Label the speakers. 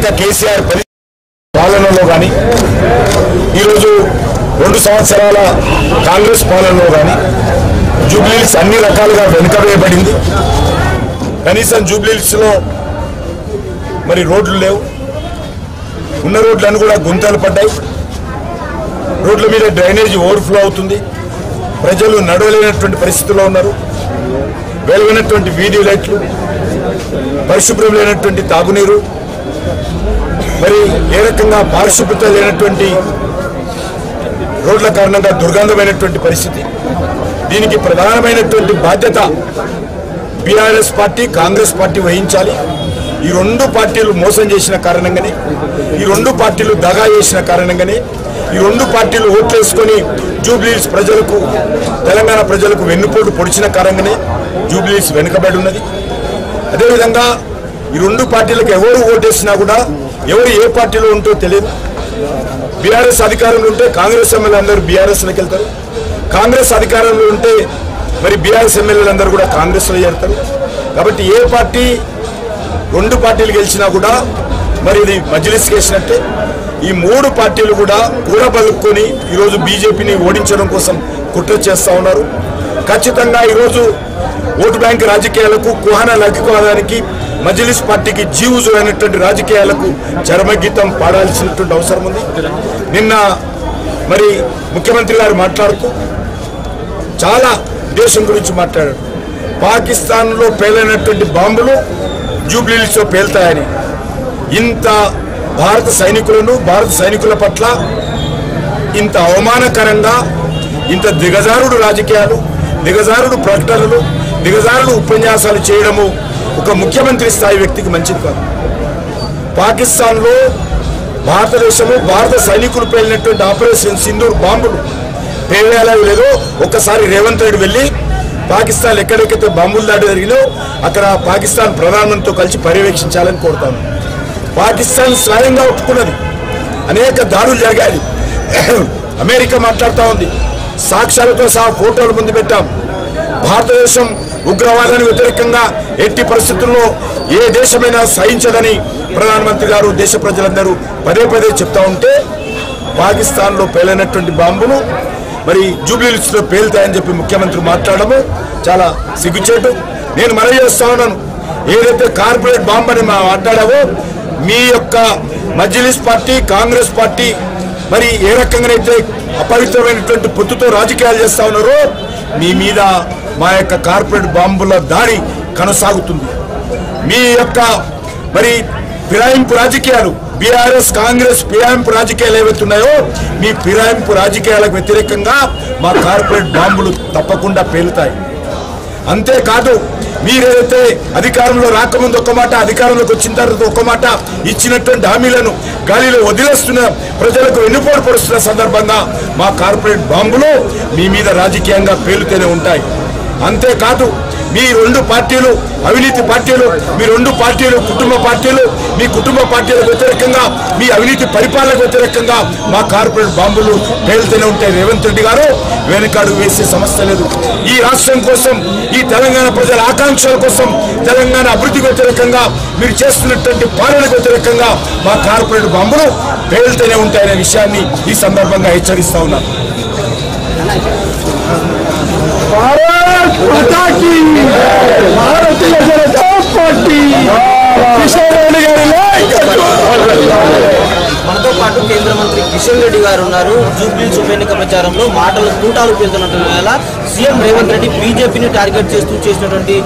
Speaker 1: గత కేసీఆర్ పాలనలో కానీ ఈరోజు 2 సంవత్సరాల కాంగ్రెస్ పాలనలో కానీ జూబ్లీహిల్స్ అన్ని రకాలుగా వెనుకవేయబడింది. కనీసం జూబ్లీహిల్స్లో మరి రోడ్లు లేవు, ఉన్న రోడ్లన్నీ కూడా గుంతలు పడ్డాయి. రోడ్ల మీద డ్రైనేజ్ ఓవర్ఫ్లో అవుతుంది. ప్రజలు నడవలేనటువంటి పరిస్థితుల్లో ఉన్నారు. వెలువైనటువంటి వీధి లైట్లు, పరిశుభ్రం లేనటువంటి తాగునీరు, మరి ఏ రకంగా పారిశుభ్రత లేనటువంటి రోడ్ల కారణంగా దుర్గంధమైనటువంటి పరిస్థితి. దీనికి ప్రధానమైనటువంటి బాధ్యత బీఆర్ఎస్ పార్టీ, కాంగ్రెస్ పార్టీ వహించాలి. ఈ 2 పార్టీలు మోసం చేసిన కారణంగానే, ఈ 2 పార్టీలు దగా చేసిన కారణంగానే, ఈ 2 పార్టీలు ఓట్లేసుకొని జూబ్లీహిల్స్ ప్రజలకు, తెలంగాణ ప్రజలకు వెన్నుపోటు పొడిచిన కారణంగానే జూబ్లీహిల్స్ వెనుకబడి ఉన్నది. అదేవిధంగా ఈ 2 పార్టీలకు ఎవరు ఓటేసినా కూడా ఎవరు ఏ పార్టీలో ఉంటో తెలియదు. బీఆర్ఎస్ అధికారంలో ఉంటే కాంగ్రెస్ ఎమ్మెల్యే అందరూ బీఆర్ఎస్లోకి వెళ్తారు, కాంగ్రెస్ అధికారంలో ఉంటే మరి బీఆర్ఎస్ ఎమ్మెల్యేలు అందరూ కూడా కాంగ్రెస్లో చేరుతారు. కాబట్టి ఏ పార్టీ 2 పార్టీలు గెలిచినా కూడా మరి ఇది మజ్లిస్ చేసినట్టే. ఈ 3 పార్టీలు కూడా కూడబలుక్కొని ఈరోజు బీజేపీని ఓడించడం కోసం కుట్ర చేస్తూ ఉన్నారు. ఖచ్చితంగా ఈరోజు ఓటు బ్యాంక్ రాజకీయాలకు, కుహాన లగ్గుకోవడానికి మజ్లిస్ పార్టీకి జీవుజులైనటువంటి రాజకీయాలకు చరమగీతం పాడాల్సినటువంటి అవసరం ఉంది. నిన్న మరి ముఖ్యమంత్రి గారు మాట్లాడుతూ చాలా దేశం గురించి మాట్లాడారు. పాకిస్తాన్లో పేలైనటువంటి బాంబులు జూబ్లీహిల్స్లో పేలుతాయని, ఇంత భారత సైనికులను, భారత సైనికుల పట్ల ఇంత అవమానకరంగా, ఇంత దిగజారుడు రాజకీయాలు, దిగజారుడు ప్రకటనలు, దిగజారుడు ఉపన్యాసాలు చేయడము ఒక ముఖ్యమంత్రి స్థాయి వ్యక్తికి మంచిది కాదు. పాకిస్తాన్లో భారతదేశంలో భారత సైనికులు పేలినటువంటి ఆపరేషన్ సింధూర్ బాంబులు పేలేలా లేదో ఒక్కసారి రేవంత్ రెడ్డి వెళ్ళి పాకిస్తాన్ ఎక్కడెక్కడైతే బాంబులు దాడి జరిగినో అక్కడ పాకిస్తాన్ ప్రధానమంత్రితో కలిసి పర్యవేక్షించాలని కోరుతాను. పాకిస్తాన్ స్వయంగా ఒప్పుకున్నది, అనేక దాడులు జరిగాయి. అమెరికా మాట్లాడుతూ ఉంది, సాక్ష్యాలతో సహా ఫోటోలు ముందు పెట్టాం. భారతదేశం ఉగ్రవాదానికి వ్యతిరేకంగా ఎట్టి పరిస్థితుల్లో ఏ దేశమైనా సహించదని ప్రధానమంత్రి గారు, దేశ ప్రజలందరూ పదే పదే చెప్తా ఉంటే పాకిస్తాన్లో పేలైనటువంటి బాంబులు మరి జూబ్లీహిల్స్లో పేలుతాయని చెప్పి ముఖ్యమంత్రి మాట్లాడము చాలా సిగ్గుచేటు. నేను మనవి చేస్తా ఉన్నాను, ఏదైతే కార్పొరేట్ బాంబు అని మాట్లాడావో మీ యొక్క మజ్లిస్ పార్టీ, కాంగ్రెస్ పార్టీ మరి ఏ రకంగానైతే అపవిత్రమైనటువంటి పొత్తుతో రాజకీయాలు చేస్తా ఉన్నారో మీ మీద మా యొక్క కార్పొరేట్ బాంబుల దాడి కొనసాగుతుంది. మీ యొక్క మరి ఫిరాయింపు రాజకీయాలు, బీఆర్ఎస్ కాంగ్రెస్ ఫిరాయింపు రాజకీయాలు ఏవైతున్నాయో మీ ఫిరాయింపు రాజకీయాలకు వ్యతిరేకంగా మా కార్పొరేట్ బాంబులు తప్పకుండా పేలుతాయి. అంతేకాదు మీరేదైతే అధికారంలో రాకముందు ఒక మాట, అధికారంలోకి వచ్చిన తర్వాత ఒక మాట ఇచ్చినటువంటి హామీలను గాలిలో వదిలేస్తున్న, ప్రజలకు వెన్నుపోటు పడుతున్న సందర్భంగా మా కార్పొరేట్ బాంబులు మీ మీద రాజకీయంగా పేలుతూనే ఉంటాయి. అంతేకాదు మీ 2 పార్టీలు అవినీతి పార్టీలు, మీ 2 పార్టీలు కుటుంబ పార్టీలు, మీ కుటుంబ పార్టీలకు వ్యతిరేకంగా, మీ అవినీతి పరిపాలనకు వ్యతిరేకంగా మా కార్పొరేట్ బాంబులు పేలుతూనే ఉంటాయి. రేవంత్ రెడ్డి గారు వెనకాడు వేసే సమస్య లేదు. ఈ రాష్ట్రం కోసం, ఈ తెలంగాణ ప్రజల ఆకాంక్షల కోసం, తెలంగాణ అభివృద్ధికి వ్యతిరేకంగా మీరు చేస్తున్నటువంటి పాలనకు వ్యతిరేకంగా మా కార్పొరేట్ బాంబులు పేలుతూనే ఉంటాయనే విషయాన్ని ఈ సందర్భంగా హెచ్చరిస్తా ఉన్నాను.
Speaker 2: భారతీయ జనతా పార్టీ కిషన్ రెడ్డి గారి
Speaker 3: మనతో పాటు కేంద్ర మంత్రి కిషన్ రెడ్డి గారు ఉన్నారు. జూబ్లీహిల్స్ ఉప ఎన్నిక ప్రచారంలో మాటలు తూటాలు పేలుతున్నట్టు వేళ సీఎం రేవంత్ రెడ్డి బీజేపీని టార్గెట్ చేస్తూ చేసినటువంటి